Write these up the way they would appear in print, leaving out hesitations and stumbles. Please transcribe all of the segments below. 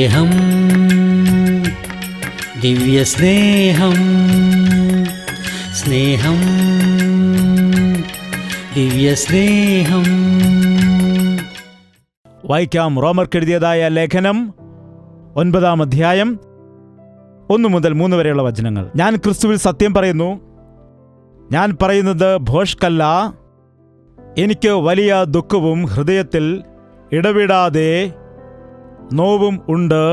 സ്നേഹം, ദിവ്യസ്നേഹം, സ്നേഹം, ദിവ്യസ്നേഹം. വായിക്കാം റോമർക്കെഴുതിയതായ ലേഖനം 9-ാം അധ്യായം 1 മുതൽ 3 വരെയുള്ള വചനങ്ങൾ. ഞാൻ ക്രിസ്തുവിൽ സത്യം പറയുന്നു, ഞാൻ പറയുന്നത് ഭോഷ്കല്ല. എനിക്ക് വലിയ ദുഃഖവും ഹൃദയത്തിൽ ഇടവിടാതെ നോവും ഉണ്ട്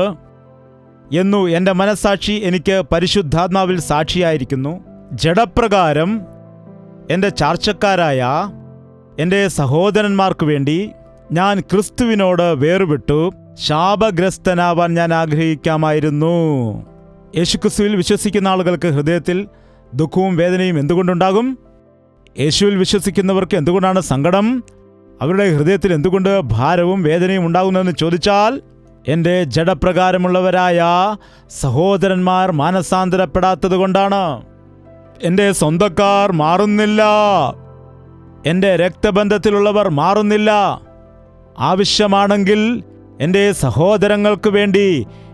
എന്നു എൻ്റെ മനസ്സാക്ഷി എനിക്ക് പരിശുദ്ധാത്മാവിൽ സാക്ഷിയായിരിക്കുന്നു. ജഡപ്രകാരം എൻ്റെ ചാർച്ചക്കാരായ എൻ്റെ സഹോദരന്മാർക്കു വേണ്ടി ഞാൻ ക്രിസ്തുവിനോട് വേർവിട്ടു ശാപഗ്രസ്തനാവാൻ ഞാൻ ആഗ്രഹിക്കാമായിരുന്നു. യേശുക്രിസ്തുവിൽ വിശ്വസിക്കുന്ന ആളുകൾക്ക് ഹൃദയത്തിൽ ദുഃഖവും വേദനയും എന്തുകൊണ്ടുണ്ടാകും? യേശുവിൽ വിശ്വസിക്കുന്നവർക്ക് എന്തുകൊണ്ടാണ് സങ്കടം? അവരുടെ ഹൃദയത്തിൽ എന്തുകൊണ്ട് ഭാരവും വേദനയും ഉണ്ടാകുന്നതെന്ന് ചോദിച്ചാൽ, എൻ്റെ ജഡപ്രകാരമുള്ളവരായ സഹോദരന്മാർ മാനസാന്തരപ്പെടാത്തത് കൊണ്ടാണ്. എൻ്റെ സ്വന്തക്കാർ മാറുന്നില്ല, എൻ്റെ രക്തബന്ധത്തിലുള്ളവർ മാറുന്നില്ല. ആവശ്യമാണെങ്കിൽ എൻ്റെ സഹോദരങ്ങൾക്ക് വേണ്ടി,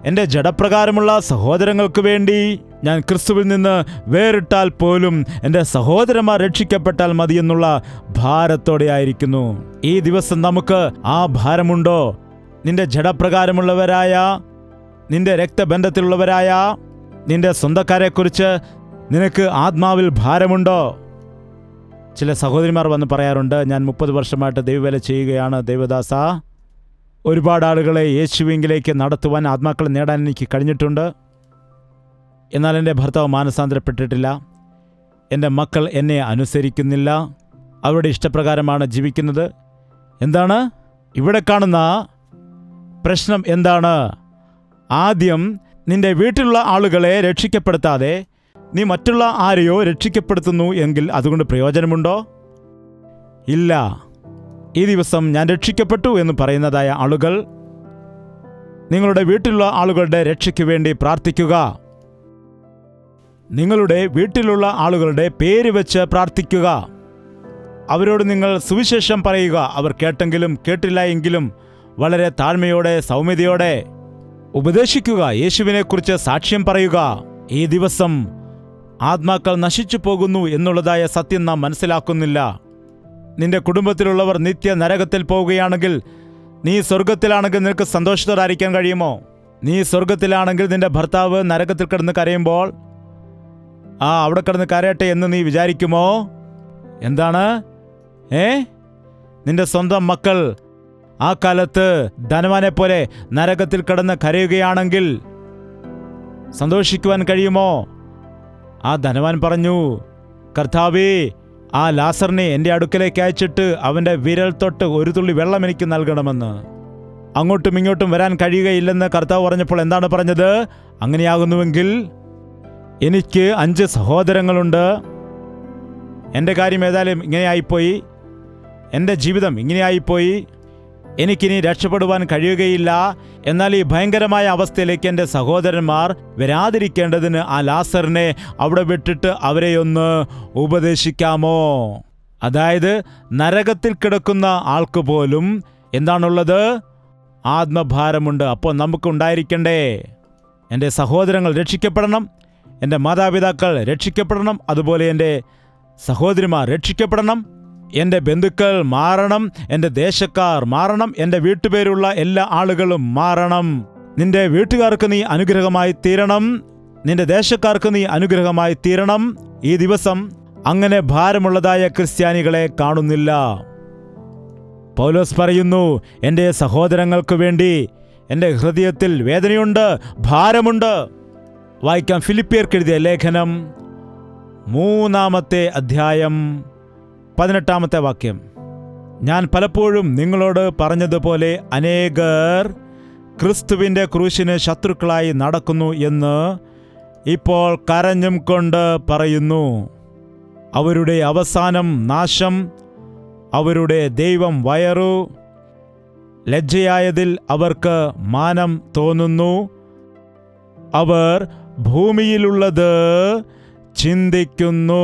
എൻ്റെ ജഡപ്രകാരമുള്ള സഹോദരങ്ങൾക്ക് വേണ്ടി ഞാൻ ക്രിസ്തുവിൽ നിന്ന് വേറിട്ടാൽ പോലും എൻ്റെ സഹോദരന്മാർ രക്ഷിക്കപ്പെട്ടാൽ മതിയെന്നുള്ള ഭാരത്തോടെ ആയിരിക്കുന്നു. ഈ ദിവസം നമുക്ക് ആ ഭാരമുണ്ടോ? നിന്റെ ജഡപ്രകാരമുള്ളവരായ, നിന്റെ രക്തബന്ധത്തിലുള്ളവരായ നിന്റെ സ്വന്തക്കാരെക്കുറിച്ച് നിനക്ക് ആത്മാവിൽ ഭാരമുണ്ടോ? ചില സഹോദരിമാർ വന്ന് പറയാറുണ്ട്, ഞാൻ 30 വർഷമായിട്ട് ദൈവവേല ചെയ്യുകയാണ് ദേവദാസ. ഒരുപാട് ആളുകളെ യേശുവിങ്കിലേക്ക് നടത്തുവാൻ, ആത്മാക്കളെ നേടാൻ എനിക്ക് കഴിഞ്ഞിട്ടുണ്ട്. എന്നാൽ എൻ്റെ ഭർത്താവ് മാനസാന്തരപ്പെട്ടിട്ടില്ല. എൻ്റെ മക്കൾ എന്നെ അനുസരിക്കുന്നില്ല. അവരുടെ ഇഷ്ടപ്രകാരമാണ് ജീവിക്കുന്നത്. എന്താണ് ഇവിടെ കാണുന്ന പ്രശ്നം? എന്താണ്? ആദ്യം നിന്റെ വീട്ടിലുള്ള ആളുകളെ രക്ഷിക്കപ്പെടുത്താതെ നീ മറ്റുള്ള ആരെയോ രക്ഷിക്കപ്പെടുത്തുന്നു എങ്കിൽ അതുകൊണ്ട് പ്രയോജനമുണ്ടോ? ഇല്ല. ഈ ദിവസം ഞാൻ രക്ഷിക്കപ്പെട്ടു എന്ന് പറയുന്നതായ ആളുകൾ, നിങ്ങളുടെ വീട്ടിലുള്ള ആളുകളുടെ രക്ഷയ്ക്ക് വേണ്ടി പ്രാർത്ഥിക്കുക. നിങ്ങളുടെ വീട്ടിലുള്ള ആളുകളുടെ പേര് വെച്ച് പ്രാർത്ഥിക്കുക. അവരോട് നിങ്ങൾ സുവിശേഷം പറയുക. അവർ കേട്ടെങ്കിലും കേട്ടില്ല എങ്കിലും വളരെ താഴ്മയോടെ, സൗമ്യതയോടെ ഉപദേശിക്കുക. യേശുവിനെക്കുറിച്ച് സാക്ഷ്യം പറയുക. ഈ ദിവസം ആത്മാക്കൾ നശിച്ചു പോകുന്നു എന്നുള്ളതായ സത്യം നാം മനസ്സിലാക്കുന്നില്ല. നിന്റെ കുടുംബത്തിലുള്ളവർ നിത്യ നരകത്തിൽ പോവുകയാണെങ്കിൽ, നീ സ്വർഗത്തിലാണെങ്കിൽ നിനക്ക് സന്തോഷത്തോടായിരിക്കാൻ കഴിയുമോ? നീ സ്വർഗത്തിലാണെങ്കിൽ നിന്റെ ഭർത്താവ് നരകത്തിൽ കിടന്ന് കരയുമ്പോൾ അവിടെ കിടന്ന് കരയട്ടെ എന്ന് നീ വിചാരിക്കുമോ? എന്താണ്? നിന്റെ സ്വന്തം മക്കൾ ആ കാലത്ത് ധനവാനെ പോലെ നരകത്തിൽ കിടന്ന് കരയുകയാണെങ്കിൽ സന്തോഷിക്കുവാൻ കഴിയുമോ? ആ ധനവാൻ പറഞ്ഞു, കർത്താവേ, ആ ലാസറിനെ എൻ്റെ അടുക്കലേക്ക് അയച്ചിട്ട് അവൻ്റെ വിരൽ തൊട്ട് ഒരു തുള്ളി വെള്ളം എനിക്ക് നൽകണമെന്ന്. അങ്ങോട്ടും ഇങ്ങോട്ടും വരാൻ കഴിയുകയില്ലെന്ന് കർത്താവ് പറഞ്ഞപ്പോൾ എന്താണ് പറഞ്ഞത്? അങ്ങനെയാകുന്നുവെങ്കിൽ എനിക്ക് 5 സഹോദരങ്ങളുണ്ട്. എൻ്റെ കാര്യം ഏതായാലും ഇങ്ങനെയായിപ്പോയി, എൻ്റെ ജീവിതം ഇങ്ങനെയായിപ്പോയി, എനിക്കിനി രക്ഷപ്പെടുവാൻ കഴിയുകയില്ല. എന്നാൽ ഈ ഭയങ്കരമായ അവസ്ഥയിലേക്ക് എൻ്റെ സഹോദരന്മാർ വരാതിരിക്കേണ്ടതിന് ആ ലാസറിനെ അവിടെ വിട്ടിട്ട് അവരെയൊന്ന് ഉപദേശിക്കാമോ? അതായത് നരകത്തിൽ കിടക്കുന്ന ആൾക്ക് പോലും എന്താണുള്ളത്? ആത്മഭാരമുണ്ട്. അപ്പോൾ നമുക്കുണ്ടായിരിക്കണ്ടേ? എൻ്റെ സഹോദരങ്ങൾ രക്ഷിക്കപ്പെടണം, എൻ്റെ മാതാപിതാക്കൾ രക്ഷിക്കപ്പെടണം, അതുപോലെ എൻ്റെ സഹോദരിമാർ രക്ഷിക്കപ്പെടണം, എൻ്റെ ബന്ധുക്കൾ മാറണം, എൻ്റെ ദേശക്കാർ മാറണം, എൻ്റെ വീട്ടുപേരുള്ള എല്ലാ ആളുകളും മാറണം. നിന്റെ വീട്ടുകാർക്ക് നീ അനുഗ്രഹമായി തീരണം, നിന്റെ ദേശക്കാർക്ക് നീ അനുഗ്രഹമായി തീരണം. ഈ ദിവസം അങ്ങനെ ഭാരമുള്ളതായ ക്രിസ്ത്യാനികളെ കാണുന്നില്ല. പൗലോസ് പറയുന്നു, എൻ്റെ സഹോദരങ്ങൾക്ക് വേണ്ടി എൻ്റെ ഹൃദയത്തിൽ വേദനയുണ്ട്, ഭാരമുണ്ട്. വായിക്കാം ഫിലിപ്പിയർക്കെഴുതിയ ലേഖനം 3-ാമത്തെ അധ്യായം 18-ാമത്തെ വാക്യം. ഞാൻ പലപ്പോഴും നിങ്ങളോട് പറഞ്ഞതുപോലെ അനേകർ ക്രിസ്തുവിൻ്റെ ക്രൂശിന് ശത്രുക്കളായി നടക്കുന്നു എന്ന് ഇപ്പോൾ കരഞ്ഞും കൊണ്ട് പറയുന്നു. അവരുടെ അവസാനം നാശം, അവരുടെ ദൈവം വയറു, ലജ്ജയായതിൽ അവർക്ക് മാനം തോന്നുന്നു. അവർ ഭൂമിയിലുള്ളത് ചിന്തിക്കുന്നു.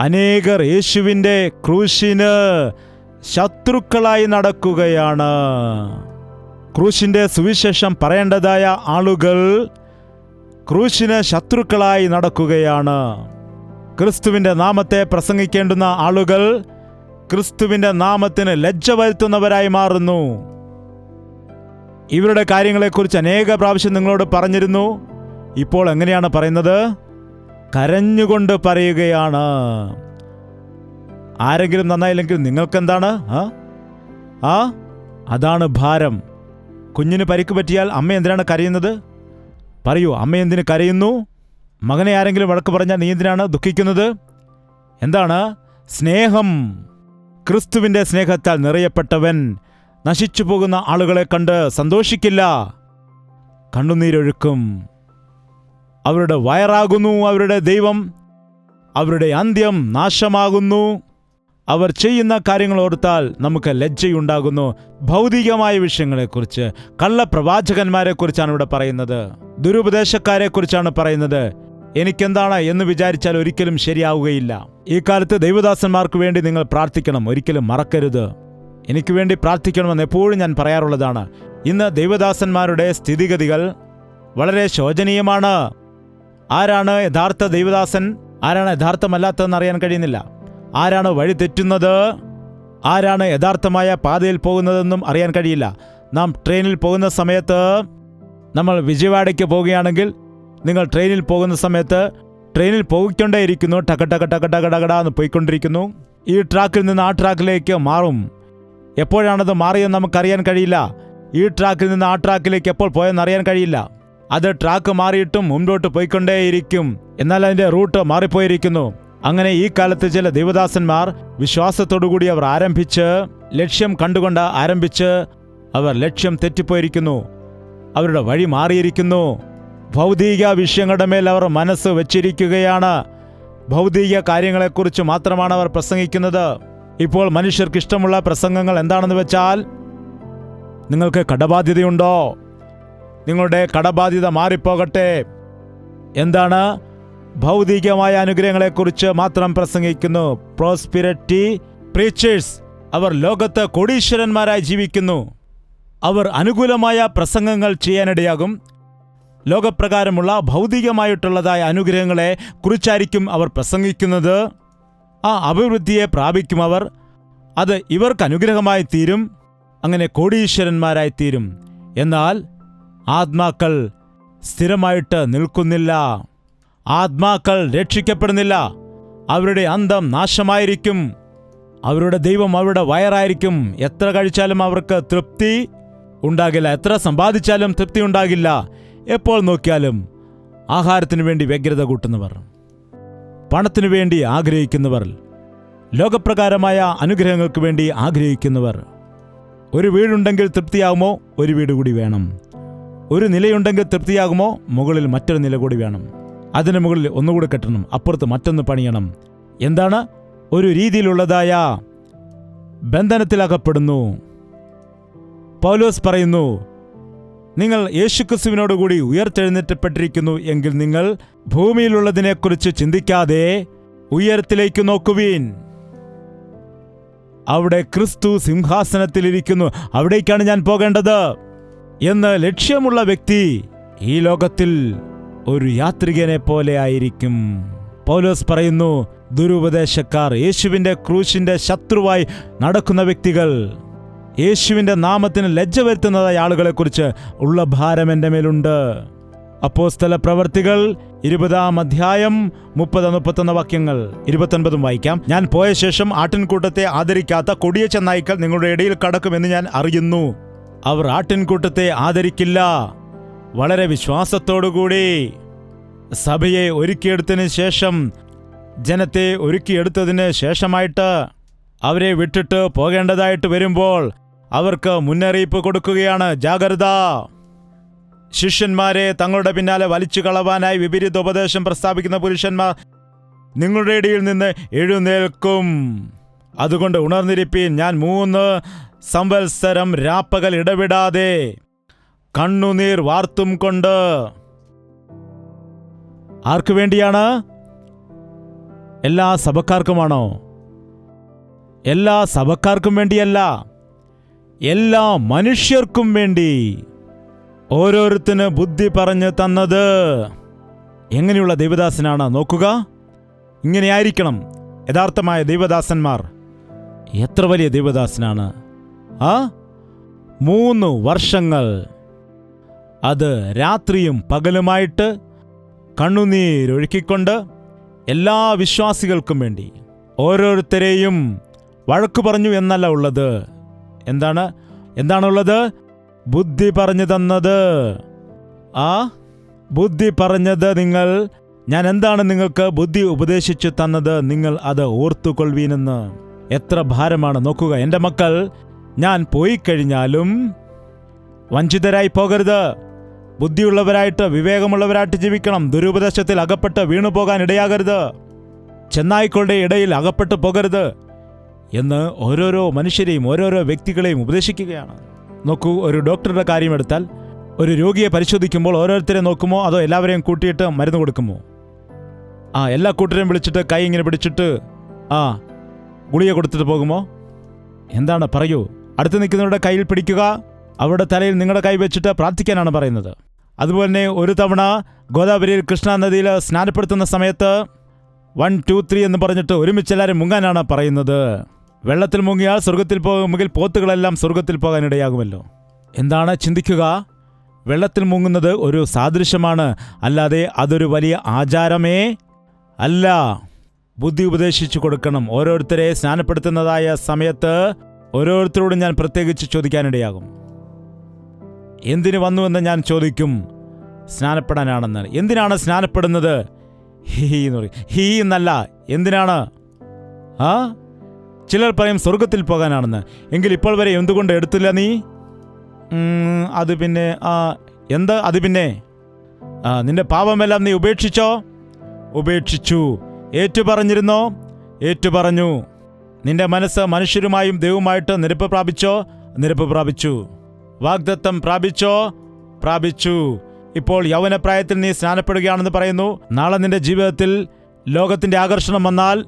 അനേകർ യേശുവിൻ്റെ ക്രൂശിന് ശത്രുക്കളായി നടക്കുകയാണ്. ക്രൂശിന്റെ സുവിശേഷം പറയേണ്ടതായ ആളുകൾ ക്രൂശിന് ശത്രുക്കളായി നടക്കുകയാണ്. ക്രിസ്തുവിന്റെ നാമത്തെ പ്രസംഗിക്കേണ്ടുന്ന ആളുകൾ ക്രിസ്തുവിന്റെ നാമത്തിന് ലജ്ജ വരുത്തുന്നവരായി മാറുന്നു. ഇവരുടെ കാര്യങ്ങളെക്കുറിച്ച് അനേക പ്രാവശ്യം നിങ്ങളോട് പറഞ്ഞിരുന്നു. ഇപ്പോൾ എങ്ങനെയാണ് പറയുന്നത്? കരഞ്ഞുകൊണ്ട് പറയുകയാണ്. ആരെങ്കിലും നന്നായില്ലെങ്കിൽ നിങ്ങൾക്കെന്താണ്? അതാണ് ഭാരം. കുഞ്ഞിന് പരിക്ക് പറ്റിയാൽ അമ്മ എന്തിനാണ് കരയുന്നത്? പറയൂ, അമ്മ എന്തിന് കരയുന്നു? മകനെ ആരെങ്കിലും വഴക്ക് പറഞ്ഞാൽ നീ എന്തിനാണ് ദുഃഖിക്കുന്നത്? എന്താണ്? സ്നേഹം. ക്രിസ്തുവിന്റെ സ്നേഹത്താൽ നിറയപ്പെട്ടവൻ നശിച്ചു പോകുന്ന ആളുകളെ കണ്ട് സന്തോഷിക്കില്ല, കണ്ണുനീരൊഴുക്കും. അവരുടെ വയറാകുന്നു അവരുടെ ദൈവം, അവരുടെ അന്ത്യം നാശമാകുന്നു. അവർ ചെയ്യുന്ന കാര്യങ്ങൾ ഓർത്താൽ നമുക്ക് ലജ്ജയുണ്ടാകുന്നു. ഭൗതികമായ വിഷയങ്ങളെക്കുറിച്ച്, കള്ളപ്രവാചകന്മാരെക്കുറിച്ചാണ് ഇവിടെ പറയുന്നത്, ദുരുപദേശക്കാരെക്കുറിച്ചാണ് പറയുന്നത്. എനിക്കെന്താണ് എന്ന് വിചാരിച്ചാൽ ഒരിക്കലും ശരിയാവുകയില്ല. ഈ കാലത്ത് ദൈവദാസന്മാർക്ക് വേണ്ടി നിങ്ങൾ പ്രാർത്ഥിക്കണം, ഒരിക്കലും മറക്കരുത്. എനിക്ക് വേണ്ടി പ്രാർത്ഥിക്കണമെന്ന് എപ്പോഴും ഞാൻ പറയാറുള്ളതാണ്. ഇന്ന് ദൈവദാസന്മാരുടെ സ്ഥിതിഗതികൾ വളരെ ശോചനീയമാണ്. ആരാണ് യഥാർത്ഥ ദൈവദാസൻ, ആരാണ് യഥാർത്ഥമല്ലാത്തതെന്ന് അറിയാൻ കഴിയുന്നില്ല. ആരാണ് വഴി തെറ്റുന്നത്, ആരാണ് യഥാർത്ഥമായ പാതയിൽ പോകുന്നതെന്നും അറിയാൻ കഴിയില്ല. നാം ട്രെയിനിൽ പോകുന്ന സമയത്ത്, നമ്മൾ വിജയവാഡയ്ക്ക് പോവുകയാണെങ്കിൽ നിങ്ങൾ ട്രെയിനിൽ പോകുന്ന സമയത്ത് ട്രെയിനിൽ പോയിക്കൊണ്ടേയിരിക്കുന്നു, ടക ടക ടക ടക ടകടാന്ന് പോയിക്കൊണ്ടിരിക്കുന്നു. ഈ ട്രാക്കിൽ നിന്ന് ആ ട്രാക്കിലേക്ക് മാറും. എപ്പോഴാണത് മാറിയെന്ന് നമുക്കറിയാൻ കഴിയില്ല. ഈ ട്രാക്കിൽ നിന്ന് ആ ട്രാക്കിലേക്ക് എപ്പോൾ പോയെന്ന് അറിയാൻ കഴിയില്ല. അത് ട്രാക്ക് മാറിയിട്ടും മുൻപോട്ട് പോയിക്കൊണ്ടേയിരിക്കും, എന്നാൽ അതിൻ്റെ റൂട്ട് മാറിപ്പോയിരിക്കുന്നു. അങ്ങനെ ഈ കാലത്ത് ചില ദൈവദാസന്മാർ വിശ്വാസത്തോടുകൂടി അവർ ആരംഭിച്ച്, ലക്ഷ്യം കണ്ടുകൊണ്ട് ആരംഭിച്ച്, അവർ ലക്ഷ്യം തെറ്റിപ്പോയിരിക്കുന്നു. അവരുടെ വഴി മാറിയിരിക്കുന്നു. ഭൗതിക വിഷയങ്ങളുടെ മേൽ അവർ മനസ്സ് വച്ചിരിക്കുകയാണ്. ഭൗതിക കാര്യങ്ങളെക്കുറിച്ച് മാത്രമാണ് അവർ പ്രസംഗിക്കുന്നത്. ഇപ്പോൾ മനുഷ്യർക്ക് ഇഷ്ടമുള്ള പ്രസംഗങ്ങൾ എന്താണെന്ന് വെച്ചാൽ, നിങ്ങൾക്ക് കടബാധ്യതയുണ്ടോ? നിങ്ങളുടെ കടബാധ്യത മാറിപ്പോകട്ടെ. എന്താണ്? ഭൗതികമായ അനുഗ്രഹങ്ങളെക്കുറിച്ച് മാത്രം പ്രസംഗിക്കുന്നു. Prosperity preachers. അവർ ലോകത്ത് കോടീശ്വരന്മാരായി ജീവിക്കുന്നു. അവർ അനുകൂലമായ പ്രസംഗങ്ങൾ ചെയ്യാനിടയാകും. ലോകപ്രകാരമുള്ള ഭൗതികമായിട്ടുള്ളതായ അനുഗ്രഹങ്ങളെ കുറിച്ചായിരിക്കും അവർ പ്രസംഗിക്കുന്നത്. ആ അഭിവൃദ്ധിയെ പ്രാപിക്കും അവർ. അത് ഇവർക്ക് അനുഗ്രഹമായി തീരും. അങ്ങനെ കോടീശ്വരന്മാരായി തീരും. എന്നാൽ ആത്മാക്കൾ സ്ഥിരമായിട്ട് നിൽക്കുന്നില്ല. ആത്മാക്കൾ രക്ഷിക്കപ്പെടുന്നില്ല. അവരുടെ അന്തം നാശമായിരിക്കും. അവരുടെ ദൈവം അവരുടെ വയറായിരിക്കും. എത്ര കഴിച്ചാലും അവർക്ക് തൃപ്തി ഉണ്ടാകില്ല. എത്ര സമ്പാദിച്ചാലും തൃപ്തി ഉണ്ടാകില്ല. എപ്പോൾ നോക്കിയാലും ആഹാരത്തിനു വേണ്ടി വ്യഗ്രത കൂട്ടുന്നവർ, പണത്തിനു വേണ്ടി ആഗ്രഹിക്കുന്നവർ, ലോകപ്രകാരമായ അനുഗ്രഹങ്ങൾക്ക് വേണ്ടി ആഗ്രഹിക്കുന്നവർ. ഒരു വീടുണ്ടെങ്കിൽ തൃപ്തിയാകുമോ? ഒരു വീട് കൂടി വേണം. ഒരു നിലയുണ്ടെങ്കിൽ തൃപ്തിയാകുമോ? മുകളിൽ മറ്റൊരു നില കൂടി വേണം. അതിന് മുകളിൽ ഒന്നുകൂടി കെട്ടണം, അപ്പുറത്ത് മറ്റൊന്ന് പണിയണം. എന്താണ്? ഒരു രീതിയിലുള്ളതായ ബന്ധനത്തിലകപ്പെടുന്നു. പൗലോസ് പറയുന്നു, നിങ്ങൾ യേശുക്രിസ്തുവിനോടുകൂടി ഉയർത്തെഴുന്നേറ്റപ്പെട്ടിരിക്കുന്നു എങ്കിൽ നിങ്ങൾ ഭൂമിയിലുള്ളതിനെക്കുറിച്ച് ചിന്തിക്കാതെ ഉയരത്തിലേക്ക് നോക്കുവീൻ. അവിടെ ക്രിസ്തു സിംഹാസനത്തിലിരിക്കുന്നു, അവിടേക്കാണ് ഞാൻ പോകേണ്ടത് എന്ന് ലക്ഷ്യമുള്ള വ്യക്തി ഈ ലോകത്തിൽ ഒരു യാത്രികനെ പോലെ ആയിരിക്കും. പൗലോസ് പറയുന്നു, ദുരുപദേശക്കാർ, യേശുവിന്റെ ക്രൂശിന്റെ ശത്രുവായി നടക്കുന്ന വ്യക്തികൾ, യേശുവിന്റെ നാമത്തിന് ലജ്ജ വരുത്തുന്നതായ ആളുകളെക്കുറിച്ച് ഉള്ള ഭാരം എൻ്റെ മേലുണ്ട്. അപ്പോസ്തല പ്രവർത്തികൾ 20-ാം അധ്യായം 30-31 വാക്യങ്ങൾ. 29 വായിക്കാം. ഞാൻ പോയ ശേഷം ആട്ടിൻകൂട്ടത്തെ ആദരിക്കാത്ത കൊടിയ ചെന്നായ്ക്കൾ നിങ്ങളുടെ ഇടയിൽ കടക്കുമെന്ന് ഞാൻ അറിയുന്നു. അവർ ആട്ടിൻകൂട്ടത്തെ ആദരിക്കില്ല. വളരെ വിശ്വാസത്തോടുകൂടി സഭയെ ഒരുക്കിയെടുത്തതിന് ശേഷം, ജനത്തെ ഒരുക്കിയെടുത്തതിന് ശേഷമായിട്ട് അവരെ വിട്ടിട്ട് പോകേണ്ടതായിട്ട് വരുമ്പോൾ അവർക്ക് മുന്നറിയിപ്പ് കൊടുക്കുകയാണ്, ജാഗ്രത. ശിഷ്യന്മാരെ തങ്ങളുടെ പിന്നാലെ വലിച്ചു കളവാനായി വിപരീതോപദേശം പ്രസ്താവിക്കുന്ന പുരുഷന്മാർ നിങ്ങളുടെ ഇടയിൽ നിന്ന് എഴുന്നേൽക്കും. അതുകൊണ്ട് ഉണർന്നിരിപ്പീൻ. ഞാൻ 3 സംവത്സരം രാപ്പകൽ ഇടവിടാതെ കണ്ണുനീർ വാർത്തും കൊണ്ട്. ആർക്കു വേണ്ടിയാണ്? എല്ലാ സഭക്കാർക്കുമാണോ? എല്ലാ സഭക്കാർക്കും വേണ്ടിയല്ല. എല്ലാ മനുഷ്യർക്കും വേണ്ടി ഓരോരുത്തന് ബുദ്ധി പറഞ്ഞു തന്നത്. എങ്ങനെയുള്ള ദൈവദാസനാണ് നോക്കുക. ഇങ്ങനെയായിരിക്കണം യഥാർത്ഥമായ ദൈവദാസന്മാർ. എത്ര വലിയ ദൈവദാസനാണ്! 3 വർഷങ്ങൾ അത് രാത്രിയും പകലുമായിട്ട് കണ്ണുനീരൊഴുക്കിക്കൊണ്ട് എല്ലാ വിശ്വാസികൾക്കും വേണ്ടി ഓരോരുത്തരെയും വഴക്കു പറഞ്ഞു എന്നല്ല ഉള്ളത്. എന്താണുള്ളത്? ബുദ്ധി പറഞ്ഞു തന്നത്. ബുദ്ധി പറഞ്ഞത് ഞാൻ എന്താണ് നിങ്ങൾക്ക് ബുദ്ധി ഉപദേശിച്ചു തന്നത്, നിങ്ങൾ അത് ഓർത്തുകൊള്ളുവീനെന്ന്. എത്ര ഭാരമാണ് നോക്കുക. എൻ്റെ മക്കൾ, ഞാൻ പോയി കഴിഞ്ഞാലും വഞ്ചിതരായി പോകരുത്. ബുദ്ധിയുള്ളവരായിട്ട് വിവേകമുള്ളവരായിട്ട് ജീവിക്കണം. ദുരുപദേശത്തിൽ അകപ്പെട്ട് വീണുപോകാൻ ഇടയാകരുത്. ചെന്നായ്ക്കളുടെ ഇടയിൽ അകപ്പെട്ടു പോകരുത് എന്ന് ഓരോരോ മനുഷ്യരെയും ഓരോരോ വ്യക്തികളെയും ഉപദേശിക്കുകയാണ്. നോക്കൂ, ഒരു ഡോക്ടറുടെ കാര്യമെടുത്താൽ ഒരു രോഗിയെ പരിശോധിക്കുമ്പോൾ ഓരോരുത്തരെ നോക്കുമോ അതോ എല്ലാവരെയും കൂട്ടിയിട്ട് മരുന്ന് കൊടുക്കുമോ? എല്ലാ കൂട്ടരെയും വിളിച്ചിട്ട് കൈ ഇങ്ങനെ പിടിച്ചിട്ട് ഗുളിക കൊടുത്തിട്ട് പോകുമോ? എന്താണ് പറയൂ. അടുത്ത് നിൽക്കുന്നവരുടെ കയ്യിൽ പിടിക്കുക, അവരുടെ തലയിൽ നിങ്ങളുടെ കൈ വെച്ചിട്ട് പ്രാർത്ഥിക്കാനാണ് പറയുന്നത്. അതുപോലെ തന്നെ ഒരു തവണ ഗോദാവരിയിൽ കൃഷ്ണ നദിയിൽ സ്നാനപ്പെടുത്തുന്ന സമയത്ത് 1, 2, 3 എന്ന് പറഞ്ഞിട്ട് ഒരുമിച്ച് എല്ലാവരും മുങ്ങാനാണ് പറയുന്നത്. വെള്ളത്തിൽ മുങ്ങിയാൽ സ്വർഗത്തിൽ പോകുമെങ്കിൽ പോത്തുകളെല്ലാം സ്വർഗത്തിൽ പോകാനിടയാകുമല്ലോ. എന്താണ് ചിന്തിക്കുക? വെള്ളത്തിൽ മുങ്ങുന്നത് ഒരു സാദൃശ്യമാണ്, അല്ലാതെ അതൊരു വലിയ ആചാരമേ അല്ല. ബുദ്ധി ഉപദേശിച്ചു കൊടുക്കണം. ഓരോരുത്തരെ സ്നാനപ്പെടുത്തുന്നതായ സമയത്ത് ഓരോരുത്തരോടും ഞാൻ പ്രത്യേകിച്ച് ചോദിക്കാനിടയാകും. എന്തിനു വന്നുവെന്ന് ഞാൻ ചോദിക്കും. സ്നാനപ്പെടാനാണെന്ന്. എന്തിനാണ് സ്നാനപ്പെടുന്നത്? ഹീ എന്നല്ല, എന്തിനാണ്? ചിലർ പറയും സ്വർഗത്തിൽ പോകാനാണെന്ന്. എങ്കിൽ ഇപ്പോൾ വരെ എന്തുകൊണ്ട് എടുത്തില്ല നീ? അത് പിന്നെ അത് പിന്നെ നിന്റെ പാപമെല്ലാം നീ ഉപേക്ഷിച്ചോ? ഉപേക്ഷിച്ചു. ഏറ്റുപറഞ്ഞിരുന്നോ? ഏറ്റുപറഞ്ഞു. നിന്റെ മനസ്സ് മനുഷ്യരുമായും ദൈവവുമായിട്ട് നിരപ്പ് പ്രാപിച്ചോ? നിരപ്പ് പ്രാപിച്ചു. വാഗ്ദത്തം പ്രാപിച്ചോ? പ്രാപിച്ചു. ഇപ്പോൾ യൗവനപ്രായത്തിൽ നീ സ്നാനപ്പെടുകയാണെന്ന് പറയുന്നു. നാളെ നിന്റെ ജീവിതത്തിൽ ലോകത്തിന്റെ ആകർഷണം വന്നാൽ,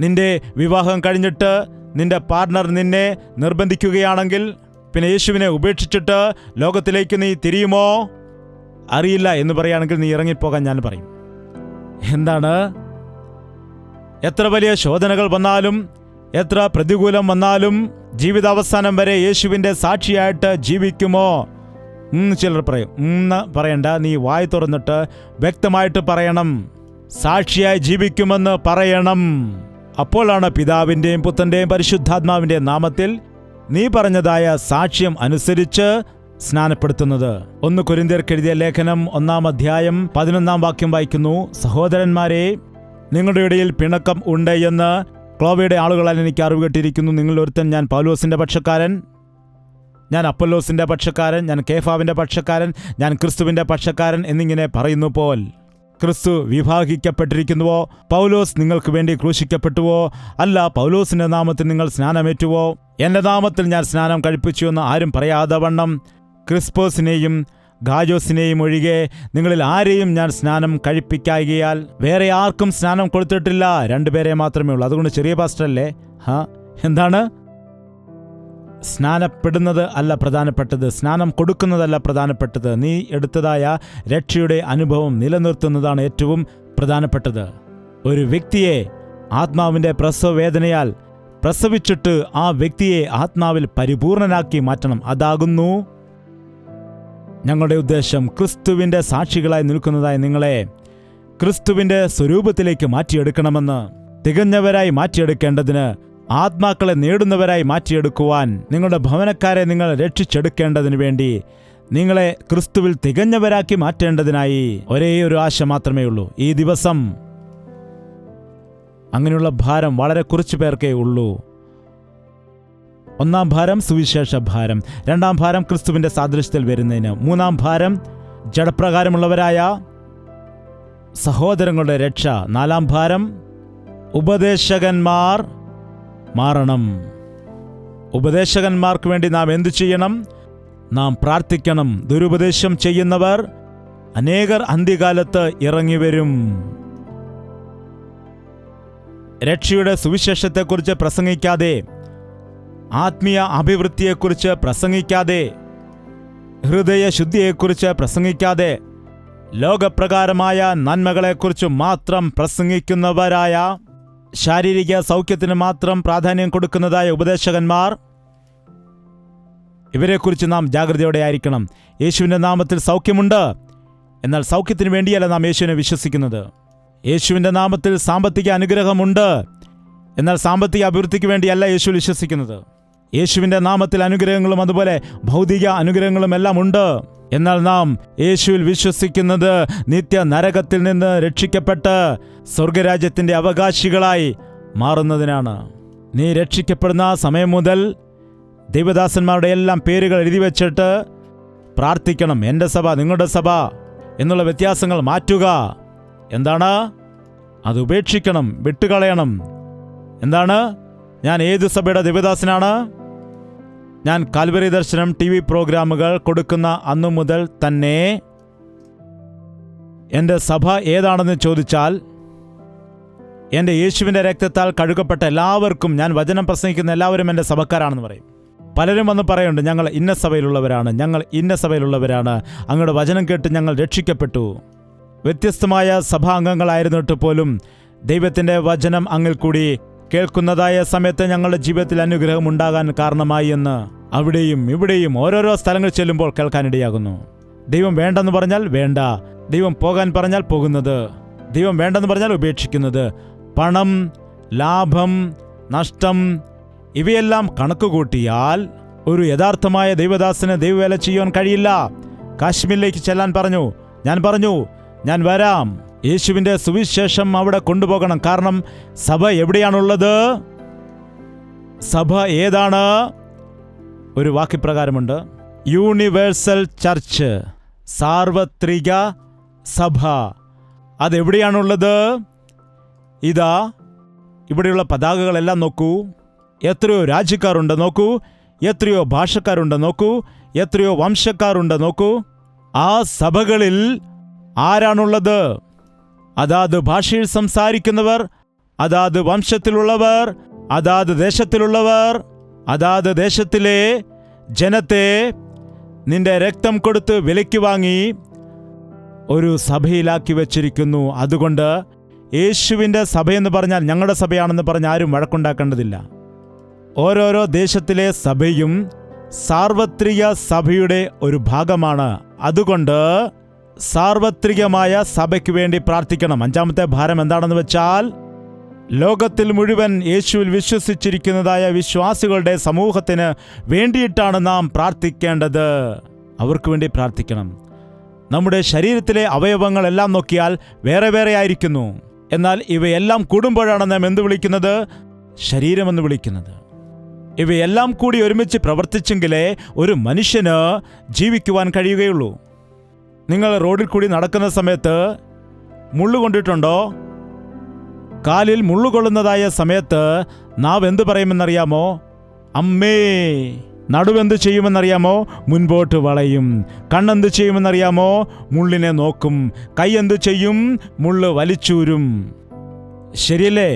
നിന്റെ വിവാഹം കഴിഞ്ഞിട്ട് നിന്റെ പാർട്ണർ നിന്നെ നിർബന്ധിക്കുകയാണെങ്കിൽ, പിന്നെ യേശുവിനെ ഉപേക്ഷിച്ചിട്ട് ലോകത്തിലേക്ക് നീ തിരിയുമോ? അറിയില്ല എന്ന് പറയുകയാണെങ്കിൽ നീ ഇറങ്ങിപ്പോകാൻ ഞാൻ പറയും. എന്താണ്? എത്ര വലിയ ശോധനകൾ വന്നാലും, എത്ര പ്രതികൂലം വന്നാലും ജീവിതാവസാനം വരെ യേശുവിൻ്റെ സാക്ഷിയായിട്ട് ജീവിക്കുമോ? ചിലർ പറയും. പറയണ്ട, നീ വായി തുറന്നിട്ട് വ്യക്തമായിട്ട് പറയണം. സാക്ഷിയായി ജീവിക്കുമെന്ന് പറയണം. അപ്പോഴാണ് പിതാവിൻ്റെയും പുത്രൻ്റെയും പരിശുദ്ധാത്മാവിൻ്റെയും നാമത്തിൽ നീ പറഞ്ഞതായ സാക്ഷ്യം അനുസരിച്ച് സ്നാനപ്പെടുത്തുന്നത്. 1 കൊരിന്ത്യർക്ക് എഴുതിയ ലേഖനം 1-ാം അധ്യായം 11-ാം വാക്യം വായിക്കുന്നു. സഹോദരന്മാരെ, നിങ്ങളുടെ ഇടയിൽ പിണക്കം ഉണ്ട് എന്ന് ക്ലോവയുടെ ആളുകളാൽ എനിക്ക് അറിവ് കേട്ടിരിക്കുന്നു. നിങ്ങൾ ഒരുത്തൻ ഞാൻ പൗലോസിന്റെ പക്ഷക്കാരൻ, ഞാൻ അപ്പൊല്ലോസിന്റെ പക്ഷക്കാരൻ, ഞാൻ കേഫാവിന്റെ പക്ഷക്കാരൻ, ഞാൻ ക്രിസ്തുവിന്റെ പക്ഷക്കാരൻ എന്നിങ്ങനെ പറയുന്നു പോൽ ക്രിസ്തു വിഭാഗിക്കപ്പെട്ടിരിക്കുന്നുവോ? പൗലോസ് നിങ്ങൾക്ക് വേണ്ടി ക്രൂശിക്കപ്പെട്ടുവോ? അല്ല, പൗലോസിന്റെ നാമത്തിൽ നിങ്ങൾ സ്നാനമേറ്റുവോ? എന്റെ നാമത്തിൽ ഞാൻ സ്നാനം കഴിപ്പിച്ചുവെന്ന് ആരും പറയാതെ വണ്ണം ക്രിസ്പോസിനെയും ഗായോസിനെയും ഒഴികെ നിങ്ങളിൽ ആരെയും ഞാൻ സ്നാനം കഴിപ്പിക്കായികയാൽ വേറെ ആർക്കും സ്നാനം കൊടുത്തിട്ടില്ല. 2 പേരെ മാത്രമേ ഉള്ളൂ. അതുകൊണ്ട് ചെറിയ പാസ്റ്ററല്ലേ? എന്താണ്? സ്നാനപ്പെടുന്നത് അല്ല പ്രധാനപ്പെട്ടത്, സ്നാനം കൊടുക്കുന്നതല്ല പ്രധാനപ്പെട്ടത്. നീ എടുത്തതായ രക്ഷയുടെ അനുഭവം നിലനിർത്തുന്നതാണ് ഏറ്റവും പ്രധാനപ്പെട്ടത്. ഒരു വ്യക്തിയെ ആത്മാവിൻ്റെ പ്രസവവേദനയാൽ പ്രസവിച്ചിട്ട് ആ വ്യക്തിയെ ആത്മാവിൽ പരിപൂർണനാക്കി മാറ്റണം. അതാകുന്നു ഞങ്ങളുടെ ഉദ്ദേശം. ക്രിസ്തുവിൻ്റെ സാക്ഷികളായി നിൽക്കുന്നതായി നിങ്ങളെ ക്രിസ്തുവിൻ്റെ സ്വരൂപത്തിലേക്ക് മാറ്റിയെടുക്കണമെന്ന്, തികഞ്ഞവരായി മാറ്റിയെടുക്കേണ്ടതിന്, ആത്മാക്കളെ നേടുന്നവരായി മാറ്റിയെടുക്കുവാൻ, നിങ്ങളുടെ ഭവനക്കാരെ നിങ്ങൾ രക്ഷിച്ചെടുക്കേണ്ടതിന് വേണ്ടി, നിങ്ങളെ ക്രിസ്തുവിൽ തികഞ്ഞവരാക്കി മാറ്റേണ്ടതിനായി ഒരേ ഒരു ആശ മാത്രമേ ഉള്ളൂ. ഈ ദിവസം അങ്ങനെയുള്ള ഭാരം വളരെ കുറച്ചു പേർക്കേ ഉള്ളൂ. 1-ാം ഭാരം സുവിശേഷ ഭാരം, 2-ാം ഭാരം ക്രിസ്തുവിൻ്റെ സാദൃശ്യത്തിൽ വരുന്നതിന്, 3-ാം ഭാരം ജഡപ്രകാരമുള്ളവരായ സഹോദരങ്ങളുടെ രക്ഷ, 4-ാം ഭാരം ഉപദേശകന്മാർ മാറണം. ഉപദേശകന്മാർക്ക് വേണ്ടി നാം എന്തു ചെയ്യണം? നാം പ്രാർത്ഥിക്കണം. ദുരുപദേശം ചെയ്യുന്നവർ അനേകർ അന്ത്യകാലത്ത് ഇറങ്ങിവരും. രക്ഷയുടെ സുവിശേഷത്തെക്കുറിച്ച് പ്രസംഗിക്കാതെ ആത്മീയ അഭിവൃദ്ധിയെക്കുറിച്ച് പ്രസംഗിക്കാതെ, ഹൃദയശുദ്ധിയെക്കുറിച്ച് പ്രസംഗിക്കാതെ, ലോകപ്രകാരമായ നന്മകളെക്കുറിച്ച് മാത്രം പ്രസംഗിക്കുന്നവരായ, ശാരീരിക സൗഖ്യത്തിന് മാത്രം പ്രാധാന്യം കൊടുക്കുന്നതായ ഉപദേശകന്മാർ, ഇവരെക്കുറിച്ച് നാം ജാഗ്രതയോടെ ആയിരിക്കണം. യേശുവിൻ്റെ നാമത്തിൽ സൗഖ്യമുണ്ട്, എന്നാൽ സൗഖ്യത്തിന് വേണ്ടിയല്ല നാം യേശുവിനെ വിശ്വസിക്കുന്നത്. യേശുവിൻ്റെ നാമത്തിൽ സാമ്പത്തിക അനുഗ്രഹമുണ്ട്, എന്നാൽ സാമ്പത്തിക അഭിവൃദ്ധിക്ക് വേണ്ടിയല്ല യേശു വിശ്വസിക്കുന്നത്. യേശുവിൻ്റെ നാമത്തിൽ അനുഗ്രഹങ്ങളും അതുപോലെ ഭൗതിക അനുഗ്രഹങ്ങളും എല്ലാം ഉണ്ട്, എന്നാൽ നാം യേശുവിൽ വിശ്വസിക്കുന്നത് നിത്യ നരകത്തിൽ നിന്ന് രക്ഷിക്കപ്പെട്ട് സ്വർഗരാജ്യത്തിൻ്റെ അവകാശികളായി മാറുന്നതിനാണ്. നീ രക്ഷിക്കപ്പെടുന്ന സമയം മുതൽ ദൈവദാസന്മാരുടെ എല്ലാം പേരുകൾ എഴുതി വച്ചിട്ട് പ്രാർത്ഥിക്കണം. എൻ്റെ സഭ, നിങ്ങളുടെ സഭ എന്നുള്ള വ്യത്യാസങ്ങൾ മാറ്റുക. എന്താണ്? അത് ഉപേക്ഷിക്കണം, വിട്ടുകളയണം. എന്താണ്? ഞാൻ ഏതു സഭയുടെ ദൈവദാസനാണ്? ഞാൻ കാൽവരി ദർശനം TV പ്രോഗ്രാമുകൾ കൊടുക്കുന്ന അന്നു മുതൽ തന്നെ എൻ്റെ സഭ ഏതാണെന്ന് ചോദിച്ചാൽ, എൻ്റെ യേശുവിൻ്റെ രക്തത്താൽ കഴുകപ്പെട്ട എല്ലാവർക്കും, ഞാൻ വചനം പ്രസംഗിക്കുന്ന എല്ലാവരും എൻ്റെ സഭക്കാരാണെന്ന് പറയും. പലരും വന്ന് പറയുന്നുണ്ട്, ഞങ്ങൾ ഇന്ന സഭയിലുള്ളവരാണ്, ഞങ്ങൾ ഇന്ന സഭയിലുള്ളവരാണ്, അങ്ങയുടെ വചനം കേട്ട് ഞങ്ങൾ രക്ഷിക്കപ്പെട്ടു. വ്യത്യസ്തമായ സഭാംഗങ്ങളായിരുന്നിട്ട് പോലും ദൈവത്തിൻ്റെ വചനം അങ്ങിൽ കൂടി കേൾക്കുന്നതായ സമയത്ത് ഞങ്ങളുടെ ജീവിതത്തിൽ അനുഗ്രഹം ഉണ്ടാകാൻ കാരണമായി എന്ന് അവിടെയും ഇവിടെയും ഓരോരോ സ്ഥലങ്ങൾ ചെല്ലുമ്പോൾ കേൾക്കാനിടയാകുന്നു. ദൈവം വേണ്ടെന്ന് പറഞ്ഞാൽ വേണ്ട, ദൈവം പോകാൻ പറഞ്ഞാൽ പോകുന്നത്, ദൈവം വേണ്ടെന്ന് പറഞ്ഞാൽ ഉപേക്ഷിക്കുന്നത്, പണം, ലാഭം, നഷ്ടം, ഇവയെല്ലാം കണക്കുകൂട്ടിയാൽ ഒരു യഥാർത്ഥമായ ദൈവദാസന് ദൈവവേല ചെയ്യാൻ കഴിയില്ല. കാശ്മീരിലേക്ക് ചെല്ലാൻ പറഞ്ഞു. ഞാൻ പറഞ്ഞു, ഞാൻ വരാം. യേശുവിൻ്റെ സുവിശേഷം അവിടെ കൊണ്ടുപോകണം. കാരണം സഭ എവിടെയാണുള്ളത്? സഭ ഏതാണ്? ഒരു വാക്യപ്രകാരമുണ്ട്, യൂണിവേഴ്സൽ ചർച്ച്, സാർവത്രിക സഭ. അതെവിടെയാണുള്ളത്? ഇതാ ഇവിടെയുള്ള പതാകകളെല്ലാം നോക്കൂ. എത്രയോ രാജ്യക്കാരുണ്ട് നോക്കൂ, എത്രയോ ഭാഷക്കാരുണ്ട് നോക്കൂ, എത്രയോ വംശക്കാരുണ്ട് നോക്കൂ. ആ സഭകളിൽ ആരാണുള്ളത്? അതാത് ഭാഷയിൽ സംസാരിക്കുന്നവർ, അതാത് വംശത്തിലുള്ളവർ, അതാത് ദേശത്തിലുള്ളവർ, അതാത് ദേശത്തിലെ ജനത്തെ നിന്റെ രക്തം കൊടുത്ത് വിലയ്ക്ക് വാങ്ങി ഒരു സഭയിലാക്കി വച്ചിരിക്കുന്നു. അതുകൊണ്ട് യേശുവിൻ്റെ സഭയെന്ന് പറഞ്ഞാൽ ഞങ്ങളുടെ സഭയാണെന്ന് പറഞ്ഞ് ആരും വഴക്കുണ്ടാക്കേണ്ടതില്ല. ഓരോരോ ദേശത്തിലെ സഭയും സാർവത്രിക സഭയുടെ ഒരു ഭാഗമാണ്. അതുകൊണ്ട് സാർവത്രികമായ സഭയ്ക്ക് വേണ്ടി പ്രാർത്ഥിക്കണം. അഞ്ചാമത്തെ ഭാരം എന്താണെന്ന് വെച്ചാൽ, ലോകത്തിൽ മുഴുവൻ യേശുവിൽ വിശ്വസിച്ചിരിക്കുന്നതായ വിശ്വാസികളുടെ സമൂഹത്തിന് വേണ്ടിയിട്ടാണ് നാം പ്രാർത്ഥിക്കേണ്ടത്. അവർക്ക് വേണ്ടി പ്രാർത്ഥിക്കണം. നമ്മുടെ ശരീരത്തിലെ അവയവങ്ങളെല്ലാം നോക്കിയാൽ വേറെ വേറെ ആയിരിക്കുന്നു. എന്നാൽ ഇവയെല്ലാം കൂടുമ്പോഴാണ് നാം എന്ത് വിളിക്കുന്നത്? ശരീരമെന്ന് വിളിക്കുന്നത്. ഇവയെല്ലാം കൂടി ഒരുമിച്ച് പ്രവർത്തിച്ചെങ്കിലേ ഒരു മനുഷ്യന് ജീവിക്കുവാൻ കഴിയുകയുള്ളൂ. നിങ്ങൾ റോഡിൽ കൂടി നടക്കുന്ന സമയത്ത് മുള്ളു കൊണ്ടിട്ടുണ്ടോ? കാലിൽ മുള്ളുകൊള്ളുന്നതായ സമയത്ത് നാവ് എന്ത് പറയുമെന്നറിയാമോ? അമ്മേ. നടുവെന്ത് ചെയ്യുമെന്നറിയാമോ? മുൻപോട്ട് വളയും. കണ്ണെന്ത് ചെയ്യുമെന്നറിയാമോ? മുള്ളിനെ നോക്കും. കൈ എന്ത് ചെയ്യും? മുള്ള് വലിച്ചൂരും. ശരിയല്ലേ?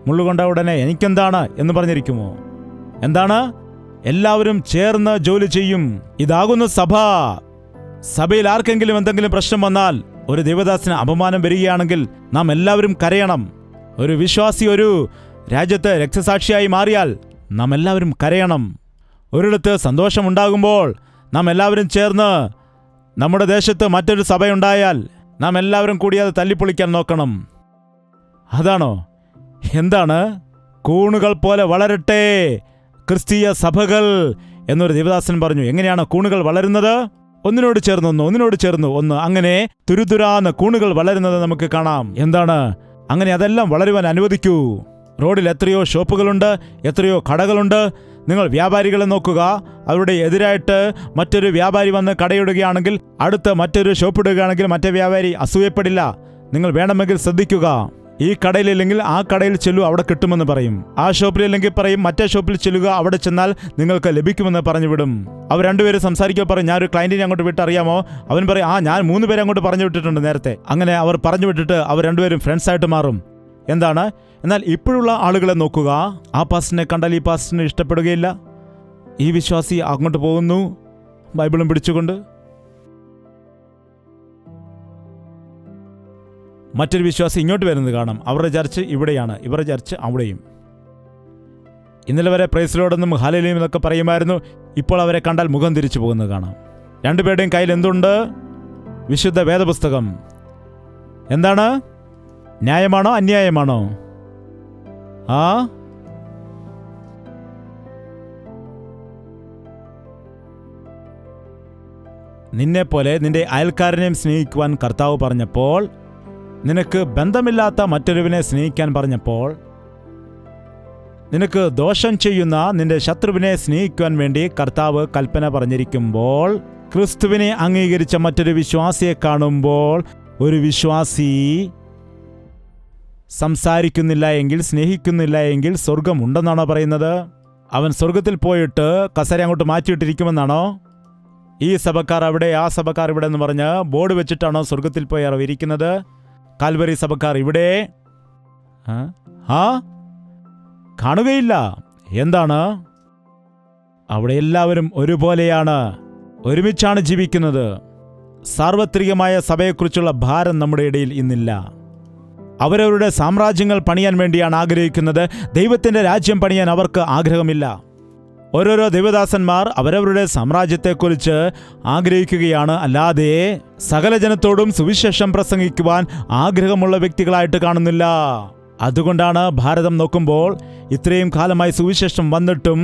മുള്ളുകൊണ്ട ഉടനെ എനിക്കെന്താണ് എന്ന് പറഞ്ഞിരിക്കുമോ? എന്താണ്? എല്ലാവരും ചേർന്ന് ജോലി ചെയ്യും. ഇതാകുന്നു സഭ. സഭയിൽ ആർക്കെങ്കിലും എന്തെങ്കിലും പ്രശ്നം വന്നാൽ, ഒരു ദൈവദാസന് അപമാനം വരികയാണെങ്കിൽ നാം എല്ലാവരും കരയണം. ഒരു വിശ്വാസി ഒരു രാജ്യത്ത് രക്തസാക്ഷിയായി മാറിയാൽ നാം എല്ലാവരും കരയണം. ഒരിടത്ത് സന്തോഷമുണ്ടാകുമ്പോൾ നാം എല്ലാവരും ചേർന്ന്, നമ്മുടെ ദേശത്ത് മറ്റൊരു സഭയുണ്ടായാൽ നാം എല്ലാവരും കൂടി അത് തല്ലിപ്പൊളിക്കാൻ നോക്കണം. അതാണോ? എന്താണ്? കൂണുകൾ പോലെ വളരട്ടെ ക്രിസ്തീയ സഭകൾ എന്നൊരു ദേവദാസൻ പറഞ്ഞു. എങ്ങനെയാണ് കൂണുകൾ വളരുന്നത്? ഒന്നിനോട് ചേർന്ന് ഒന്ന്, ഒന്നിനോട് ചേർന്ന് ഒന്ന്, അങ്ങനെ തുരുതുരാന്ന് കൂണുകൾ വളരുന്നത് നമുക്ക് കാണാം. എന്താണ്? അങ്ങനെ അതെല്ലാം വളരുവാൻ അനുവദിക്കൂ. റോഡിൽ എത്രയോ ഷോപ്പുകളുണ്ട്, എത്രയോ കടകളുണ്ട്. നിങ്ങൾ വ്യാപാരികളെ നോക്കുക. അവരുടെ എതിരായിട്ട് മറ്റൊരു വ്യാപാരി വന്ന് കടയിടുകയാണെങ്കിൽ, അടുത്ത് മറ്റൊരു ഷോപ്പിടുകയാണെങ്കിൽ മറ്റേ വ്യാപാരി അസൂയപ്പെടില്ല. നിങ്ങൾ വേണമെങ്കിൽ ശ്രദ്ധിക്കുക. ഈ കടയിലില്ലെങ്കിൽ ആ കടയിൽ ചെല്ലു, അവിടെ കിട്ടുമെന്ന് പറയും. ആ ഷോപ്പിലില്ലെങ്കിൽ പറയും മറ്റേ ഷോപ്പിൽ ചെല്ലുക, അവിടെ ചെന്നാൽ നിങ്ങൾക്ക് ലഭിക്കുമെന്ന് പറഞ്ഞു വിടും. അവർ രണ്ടുപേരും സംസാരിക്കുക, പറയും ഞാനൊരു ക്ലയൻറ്റിനെ അങ്ങോട്ട് വിട്ടറിയാമോ? അവൻ പറയും ഞാൻ 3 പേരെ അങ്ങോട്ട് പറഞ്ഞു വിട്ടിട്ടുണ്ട് നേരത്തെ. അങ്ങനെ അവർ പറഞ്ഞു വിട്ടിട്ട് അവർ രണ്ടുപേരും ഫ്രണ്ട്സായിട്ട് മാറും. എന്താണ്? എന്നാൽ ഇപ്പോഴുള്ള ആളുകളെ നോക്കുക. ആ പാസ്റ്ററിനെ കണ്ടാൽ ഈ പാസ്റ്ററിന് ഇഷ്ടപ്പെടുകയില്ല. ഈ വിശ്വാസി അങ്ങോട്ട് പോകുന്നു ബൈബിളും പിടിച്ചുകൊണ്ട്. മറ്റൊരു വിശ്വാസി ഇങ്ങോട്ട് വരുന്നത് കാണാം. അവരുടെ ചർച്ച് ഇവിടെയാണ്, ഇവരുടെ ചർച്ച് അവിടെയും. ഇന്നലെ വരെ പ്രൈസ് ലോർഡെന്നും ഹല്ലേലൂയ എന്നൊക്കെ പറയുമായിരുന്നു. ഇപ്പോൾ അവരെ കണ്ടാൽ മുഖം തിരിച്ചു പോകുന്നത് കാണാം. രണ്ടുപേരുടെയും കയ്യിൽ എന്തുണ്ട്? വിശുദ്ധ വേദപുസ്തകം. എന്താണ്? ന്യായമാണോ അന്യായമാണോ? നിന്നെപ്പോലെ നിന്റെ അയൽക്കാരനെയും സ്നേഹിക്കുവാൻ കർത്താവ് പറഞ്ഞപ്പോൾ, നിനക്ക് ബന്ധമില്ലാത്ത മറ്റൊരുവിനെ സ്നേഹിക്കാൻ പറഞ്ഞപ്പോൾ, നിനക്ക് ദോഷം ചെയ്യുന്ന നിന്റെ ശത്രുവിനെ സ്നേഹിക്കുവാൻ വേണ്ടി കർത്താവ് കൽപ്പന പറഞ്ഞിരിക്കുമ്പോൾ, ക്രിസ്തുവിനെ അംഗീകരിച്ച മറ്റൊരു വിശ്വാസിയെ കാണുമ്പോൾ ഒരു വിശ്വാസി സംസാരിക്കുന്നില്ല എങ്കിൽ, സ്നേഹിക്കുന്നില്ല എങ്കിൽ സ്വർഗമുണ്ടെന്നാണോ പറയുന്നത്? അവൻ സ്വർഗത്തിൽ പോയിട്ട് കസേര അങ്ങോട്ട് മാറ്റിയിട്ടിരിക്കുമെന്നാണോ? ഈ സഭക്കാർ അവിടെ, ആ സഭക്കാർ ഇവിടെ എന്ന് പറഞ്ഞ് ബോർഡ് വെച്ചിട്ടാണോ സ്വർഗത്തിൽ പോയി അവർ ഇരിക്കുന്നത്? കാൽവരി സഭക്കാർ ഇവിടെ കാണുകയില്ല. എന്താണ്? അവിടെ എല്ലാവരും ഒരുപോലെയാണ്, ഒരുമിച്ചാണ് ജീവിക്കുന്നത്. സാർവത്രികമായ സഭയെക്കുറിച്ചുള്ള ഭാരം നമ്മുടെ ഇടയിൽ ഇന്നില്ല. അവരവരുടെ സാമ്രാജ്യങ്ങൾ പണിയാൻ വേണ്ടിയാണ് ആഗ്രഹിക്കുന്നത്. ദൈവത്തിൻ്റെ രാജ്യം പണിയാൻ അവർക്ക് ആഗ്രഹമില്ല. ഓരോരോ ദൈവദാസന്മാർ അവരവരുടെ സാമ്രാജ്യത്തെക്കുറിച്ച് ആഗ്രഹിക്കുകയാണ്, അല്ലാതെ സകല ജനത്തോടും സുവിശേഷം പ്രസംഗിക്കുവാൻ ആഗ്രഹമുള്ള വ്യക്തികളായിട്ട് കാണുന്നില്ല. അതുകൊണ്ടാണ് ഭാരതം നോക്കുമ്പോൾ ഇത്രയും കാലമായി സുവിശേഷം വന്നിട്ടും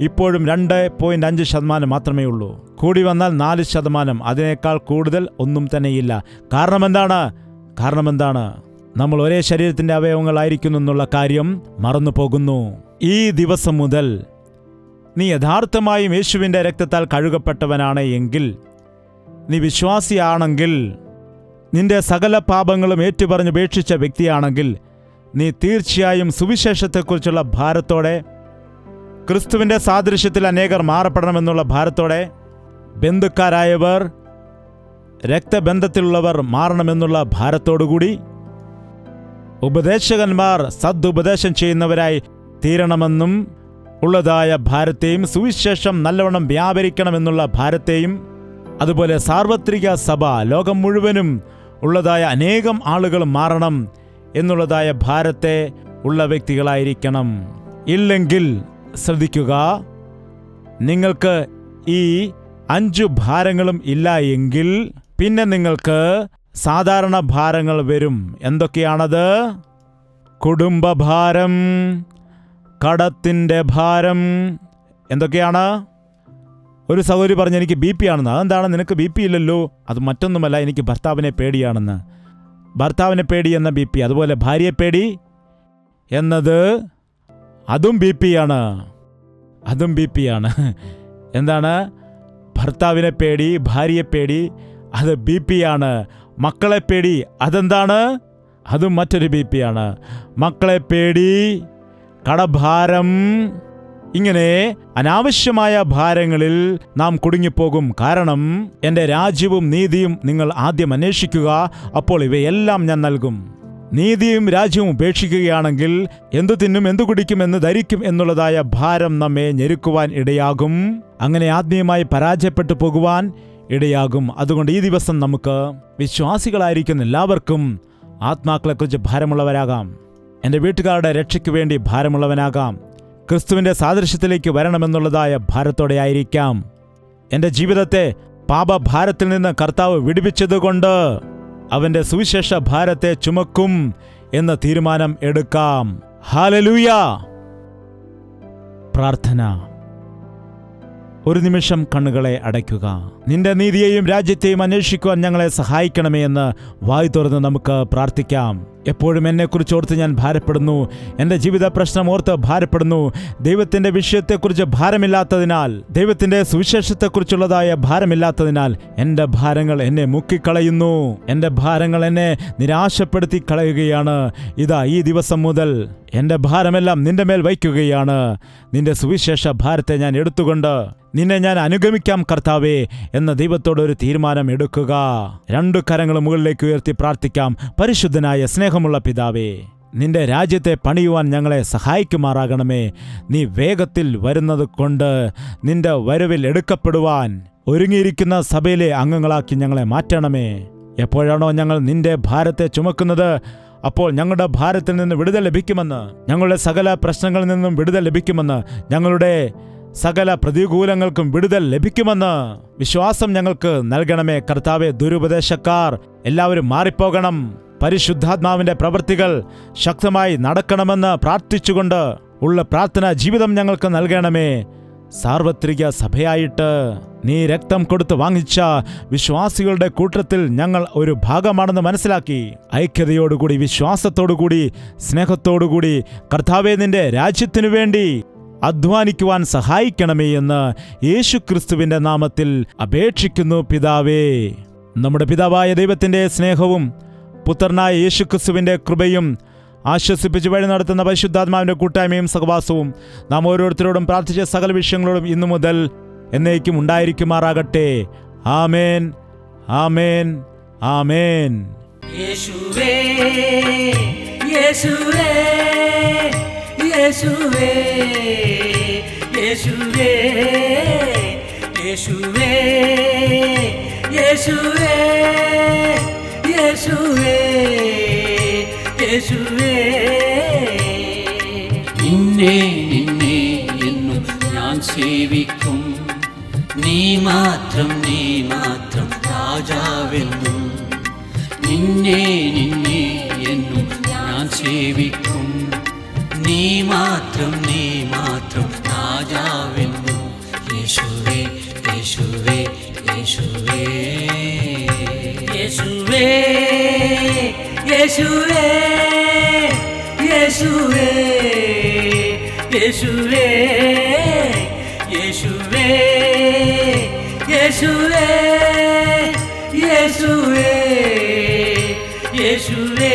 ഇപ്പോഴും 2.5% മാത്രമേ ഉള്ളൂ. കൂടി വന്നാൽ 4%. അതിനേക്കാൾ കൂടുതൽ ഒന്നും തന്നെയില്ല. കാരണം എന്താണ്? നമ്മൾ ഒരേ ശരീരത്തിൻ്റെ അവയവങ്ങളായിരിക്കുന്നു എന്നുള്ള കാര്യം മറന്നു പോകുന്നു. ഈ ദിവസം മുതൽ നീ യഥാർത്ഥമായും യേശുവിൻ്റെ രക്തത്താൽ കഴുകപ്പെട്ടവനാണ് എങ്കിൽ, നീ വിശ്വാസിയാണെങ്കിൽ, നിന്റെ സകല പാപങ്ങളും ഏറ്റുപറഞ്ഞുപേക്ഷിച്ച വ്യക്തിയാണെങ്കിൽ, നീ തീർച്ചയായും സുവിശേഷത്തെക്കുറിച്ചുള്ള ഭാരത്തോടെ, ക്രിസ്തുവിൻ്റെ സാദൃശ്യത്തിൽ അനേകർ മാറപ്പെടണമെന്നുള്ള ഭാരത്തോടെ, ബന്ധുക്കാരായവർ, രക്തബന്ധത്തിലുള്ളവർ മാറണമെന്നുള്ള ഭാരത്തോടുകൂടി, ഉപദേശകന്മാർ സദുപദേശം ചെയ്യുന്നവരായി തീരണമെന്നും ഉള്ളതായ ഭാരത്തെയും, സുവിശേഷം നല്ലവണ്ണം വ്യാപരിക്കണമെന്നുള്ള ഭാരത്തെയും, അതുപോലെ സാർവത്രിക സഭ ലോകം മുഴുവനും ഉള്ളതായ അനേകം ആളുകൾ മാറണം എന്നുള്ളതായ ഭാരത്തെ ഉള്ള വ്യക്തികളായിരിക്കണം. ഇല്ലെങ്കിൽ ശ്രദ്ധിക്കുക, നിങ്ങൾക്ക് ഈ 5 ഭാരങ്ങളും ഇല്ല എങ്കിൽ പിന്നെ നിങ്ങൾക്ക് സാധാരണ ഭാരങ്ങൾ വരും. എന്തൊക്കെയാണത്? കുടുംബഭാരം, കടത്തിൻ്റെ ഭാരം. എന്തൊക്കെയാണ്? ഒരു സഹോദരി പറഞ്ഞു, എനിക്ക് BP ആണെന്ന്. അതെന്താണ്? നിനക്ക് BP ഇല്ലല്ലോ. അത് മറ്റൊന്നുമല്ല, എനിക്ക് ഭർത്താവിനെ പേടിയാണെന്ന്. ഭർത്താവിനെ പേടി എന്ന BP. അതുപോലെ ഭാര്യയെ പേടി എന്നത് അതും BP ആണ്. എന്താണ്? ഭർത്താവിനെ പേടി, ഭാര്യയെ പേടി, അത് BP ആണ്. മക്കളെ പേടി, അതെന്താണ്? അതും മറ്റൊരു BP ആണ്. മക്കളെ പേടി, കടഭാരം, ഇങ്ങനെ അനാവശ്യമായ ഭാരങ്ങളിൽ നാം കുടുങ്ങിപ്പോകും. കാരണം എൻ്റെ രാജ്യവും നീതിയും നിങ്ങൾ ആദ്യം അന്വേഷിക്കുക, അപ്പോൾ ഇവയെല്ലാം ഞാൻ നൽകും. നീതിയും രാജ്യവും ഉപേക്ഷിക്കുകയാണെങ്കിൽ എന്തു തിന്നും എന്തു കുടിക്കും എന്ന് ധരിക്കും എന്നുള്ളതായ ഭാരം നമ്മെ ഞെരുക്കുവാൻ ഇടയാകും. അങ്ങനെ ആത്മീയമായി പരാജയപ്പെട്ടു പോകുവാൻ ഇടയാകും. അതുകൊണ്ട് ഈ ദിവസം നമുക്ക് വിശ്വാസികളായിരിക്കുന്ന എല്ലാവർക്കും ആത്മാക്കളെക്കുറിച്ച് ഭാരമുള്ളവരാകാം. എൻ്റെ വീട്ടുകാരുടെ രക്ഷയ്ക്ക് വേണ്ടി ഭാരമുള്ളവനാകാം. ക്രിസ്തുവിൻ്റെ സാദൃശ്യത്തിലേക്ക് വരണമെന്നുള്ളതായ ഭാരത്തോടെ ആയിരിക്കാം. എൻ്റെ ജീവിതത്തെ പാപഭാരത്തിൽ നിന്ന് കർത്താവ് വിടുവിച്ചതുകൊണ്ട് അവൻ്റെ സുവിശേഷ ഭാരത്തെ ചുമക്കും എന്ന തീരുമാനം എടുക്കാം. ഹല്ലേലൂയ. പ്രാർത്ഥന. ഒരു നിമിഷം കണ്ണുകളെ അടയ്ക്കുക. നിന്റെ നീതിയെയും രാജ്യത്തെയും അന്വേഷിക്കുവാൻ ഞങ്ങളെ സഹായിക്കണമേ എന്ന് വായ് തുറന്ന് നമുക്ക് പ്രാർത്ഥിക്കാം. എപ്പോഴും എന്നെക്കുറിച്ച് ഓർത്ത് ഞാൻ ഭാരപ്പെടുന്നു. എൻ്റെ ജീവിത പ്രശ്നം ഓർത്ത് ഭാരപ്പെടുന്നു. ദൈവത്തിൻ്റെ വിഷയത്തെക്കുറിച്ച് ഭാരമില്ലാത്തതിനാൽ, ദൈവത്തിൻ്റെ സുവിശേഷത്തെക്കുറിച്ചുള്ളതായ ഭാരമില്ലാത്തതിനാൽ എൻ്റെ ഭാരങ്ങൾ എന്നെ മുക്കിക്കളയുന്നു. എൻ്റെ ഭാരങ്ങൾ എന്നെ നിരാശപ്പെടുത്തി കളയുകയാണ്. ഇതാ ഈ ദിവസം മുതൽ എൻ്റെ ഭാരമെല്ലാം നിന്റെ മേൽ വയ്ക്കുകയാണ്. നിന്റെ സുവിശേഷ ഭാരത്തെ ഞാൻ എടുത്തുകൊണ്ട് നിന്നെ ഞാൻ അനുഗമിക്കാം കർത്താവേ എന്ന ദൈവത്തോടൊരു തീരുമാനം എടുക്കുക. 2 കരങ്ങൾ മുകളിലേക്ക് ഉയർത്തി പ്രാർത്ഥിക്കാം. പരിശുദ്ധനായ സ്നേഹമുള്ള പിതാവേ, നിന്റെ രാജ്യത്തെ പണിയുവാൻ ഞങ്ങളെ സഹായിക്കുമാറാകണമേ. നീ വേഗത്തിൽ വരുന്നത് കൊണ്ട് നിന്റെ വരവിൽ എടുക്കപ്പെടുവാൻ ഒരുങ്ങിയിരിക്കുന്ന സഭയിലെ അംഗങ്ങളാക്കി ഞങ്ങളെ മാറ്റണമേ. എപ്പോഴാണോ ഞങ്ങൾ നിന്റെ ഭാരത്തെ ചുമക്കുന്നത്, അപ്പോൾ ഞങ്ങളുടെ ഭാരത്തിൽ നിന്ന് വിടുതൽ ലഭിക്കുമെന്ന്, ഞങ്ങളുടെ സകല പ്രശ്നങ്ങളിൽ നിന്നും വിടുതൽ ലഭിക്കുമെന്ന്, ഞങ്ങളുടെ സകല പ്രതികൂലങ്ങൾക്കും വിടുതൽ ലഭിക്കുമെന്ന് വിശ്വാസം ഞങ്ങൾക്ക് നൽകണമേ. കർത്താവെ, ദുരുപദേശക്കാർ എല്ലാവരും മാറിപ്പോകണം. പരിശുദ്ധാത്മാവിന്റെ പ്രവൃത്തികൾ ശക്തമായി നടക്കണമെന്ന് പ്രാർത്ഥിച്ചുകൊണ്ട് ഉള്ള പ്രാർത്ഥനാ ജീവിതം ഞങ്ങൾക്ക് നൽകണമേ. സാർവത്രിക സഭയായിട്ട് നീ രക്തം കൊടുത്ത് വാങ്ങിച്ച വിശ്വാസികളുടെ കൂട്ടത്തിൽ ഞങ്ങൾ ഒരു ഭാഗമാണെന്ന് മനസ്സിലാക്കി ഐക്യതയോടുകൂടി, വിശ്വാസത്തോടുകൂടി, സ്നേഹത്തോടുകൂടി കർത്താവേ നിന്റെ രാജ്യത്തിനു വേണ്ടി അധ്വാനിക്കുവാൻ സഹായിക്കണമേ എന്ന് യേശുക്രിസ്തുവിന്റെ നാമത്തിൽ അപേക്ഷിക്കുന്നു പിതാവേ. നമ്മുടെ പിതാവായ ദൈവത്തിന്റെ സ്നേഹവും പുത്രനായ യേശുക്രിസ്തുവിന്റെ കൃപയും ആശ്വസിപ്പിച്ച് വഴി നടത്തുന്ന പരിശുദ്ധാത്മാവിന്റെ കൂട്ടായ്മയും സഹവാസവും നാം ഓരോരുത്തരോടും പ്രാർത്ഥിച്ച സകല വിഷയങ്ങളോടും ഇന്നു മുതൽ എന്നേക്കും ഉണ്ടായിരിക്കുമാറാകട്ടെ. ആമേൻ, ആമേൻ, ആമേൻ. യേശുവേ, യേശുവേ, യേശുവേ, യേശുവേ, യേശുവേ, യേശുവേ, യേശുവേ, യേശുവേ. നിന്നെ നിന്നെ എന്നും ഞാൻ സേവിക്കും, നീ മാത്രം രാജാവെന്നും. നിന്നെ നിന്നെ എന്നും ഞാൻ സേവിക്കും, നീ മാത്രം രാജാവെന്നും. യേശുവേ, യേശുവേ, യേശുവേ, യേശുവേ, യേശുവേ, യേശുവേ, യേശുവേ, യേശുവേ, യേശുവേ, യേശുവേ, യേശുവേ.